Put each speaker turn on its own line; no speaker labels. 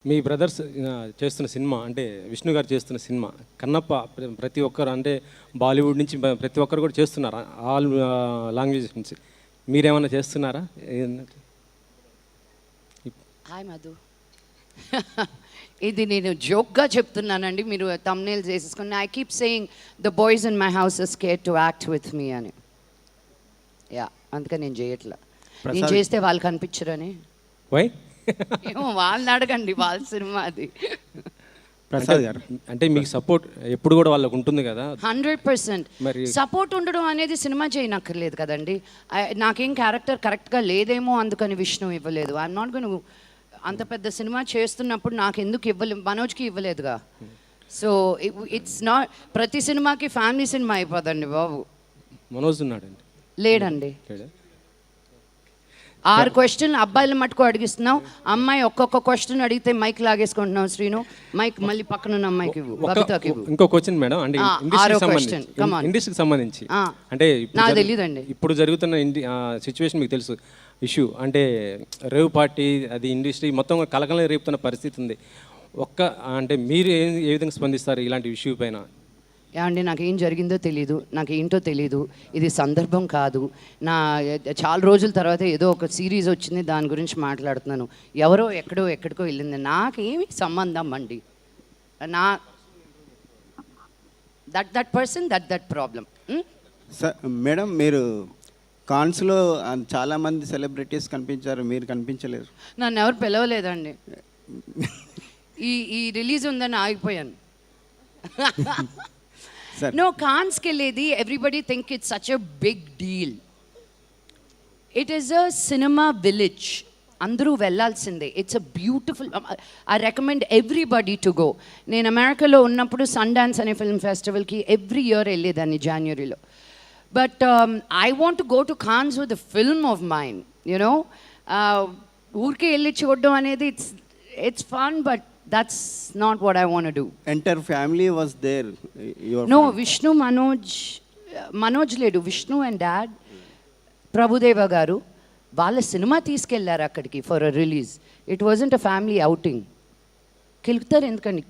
మీ brothers చేస్తున్న cinema అంటే విష్ణు గారు చేస్తున్న సినిమా కన్నప్ప ప్రతి ఒక్కరు అంటే బాలీవుడ్ నుంచి ప్రతి ఒక్కరు కూడా చేస్తున్నారు ఆల్ లాంగ్వేజెస్ నుంచి మీరేమన్నా చేస్తున్నారా?
హాయ్ మధు. ఇది నేను జోక్గా చెప్తున్నానండి, మీరు తమ్నేల్ చేసేసుకుని. I keep saying the boys in my house are scared to act with me అని. యా, అందుకని నేను చేయట్లా. నేను చేస్తే వాళ్ళు కనిపించరని.
వై?
ఏమో వాళ్ళని అడగండి, వాళ్ళ సినిమా అది.
ప్రసాద్ గారు అంటే మీకు సపోర్ట్ ఎప్పుడు కూడా వాళ్ళకు ఉంటుంది కదా?
100%.
మరి
సపోర్ట్ ఉండడం అనేది సినిమా చేయనక్కర్లేదు కదండి. నాకేం క్యారెక్టర్ కరెక్ట్గా లేదేమో అందుకని విష్ణు ఇవ్వలేదు. I'm not gone. అంత పెద్ద సినిమా చేస్తున్నప్పుడు నాకు ఎందుకు ఇవ్వలేదు? మనోజ్కి ఇవ్వలేదుగా. సో ఇట్స్ నాట్ ప్రతి సినిమాకి ఫ్యామిలీ సినిమా అయిపోదండి బాబు.
మనోజ్ ఉన్నాడండి?
లేడండి. 6 క్వశ్చన్లు అబ్బాయిల మటుకు అడిగిస్తున్నావు, అమ్మాయి ఒక్కొక్క క్వశ్చన్ అడిగితే మైక్ లాగేసుకుంటున్నావు. శ్రీను మైక్ మళ్ళీ పక్కన ఉన్న మైక్ ఇవ్వు.
ఇంకో క్వశ్చన్ మేడం, అంటే ఇండస్ట్రీకి సంబంధించి అంటే
నాకు తెలియదండి.
ఇప్పుడు జరుగుతున్న సిచ్యువేషన్ మీకు తెలుసు, ఇష్యూ అంటే రేవ్ పార్టీ, అది ఇండస్ట్రీ మొత్తం కలకలం రేపుతున్న పరిస్థితి ఉంది. అంటే మీరు ఏ విధంగా స్పందిస్తారు ఇలాంటి ఇష్యూ పైన?
ఏమండి, నాకేం జరిగిందో తెలీదు, నాకేంటో తెలీదు. ఇది సందర్భం కాదు. చాలా రోజుల తర్వాత ఏదో ఒక సిరీస్ వచ్చింది, దాని గురించి మాట్లాడుతున్నాను. ఎవరో ఎక్కడికో వెళ్ళింది, నాకేమి సంబంధం అండి. నా that person that problem.
Sir madam, మీరు కాన్స్లో చాలామంది సెలబ్రిటీస్ కనిపించారు, మీరు కనిపించలేరు.
నన్ను ఎవరు పిలవలేదండి. ఈ రిలీజ్ ఉందని ఆగిపోయాను. No, Cannes వెళ్ళేది everybody think it's such a big deal. It is a cinema village. అందరూ వెళ్ళాల్సిందే. It's a beautiful. I recommend everybody to go. నేను అమెరికాలో ఉన్నప్పుడు సన్ డాన్స్ అనే ఫిల్మ్ ఫెస్టివల్కి ఎవ్రీ ఇయర్ వెళ్ళేదాన్ని జనవరిలో. But I want to go to Cannes with a film of mind, you know. ఊరికే వెళ్ళి చూడడం అనేది it's fun, but that's not what I want to do.
Entire family was there?
No, Vishnu, Manoj ledu. Vishnu and dad, Prabhudeva garu, వాళ్ళ cinema తీసుకెళ్లారు అక్కడికి for a release. It wasn't a family outing. కెలుగుతారు ఎందుకండి?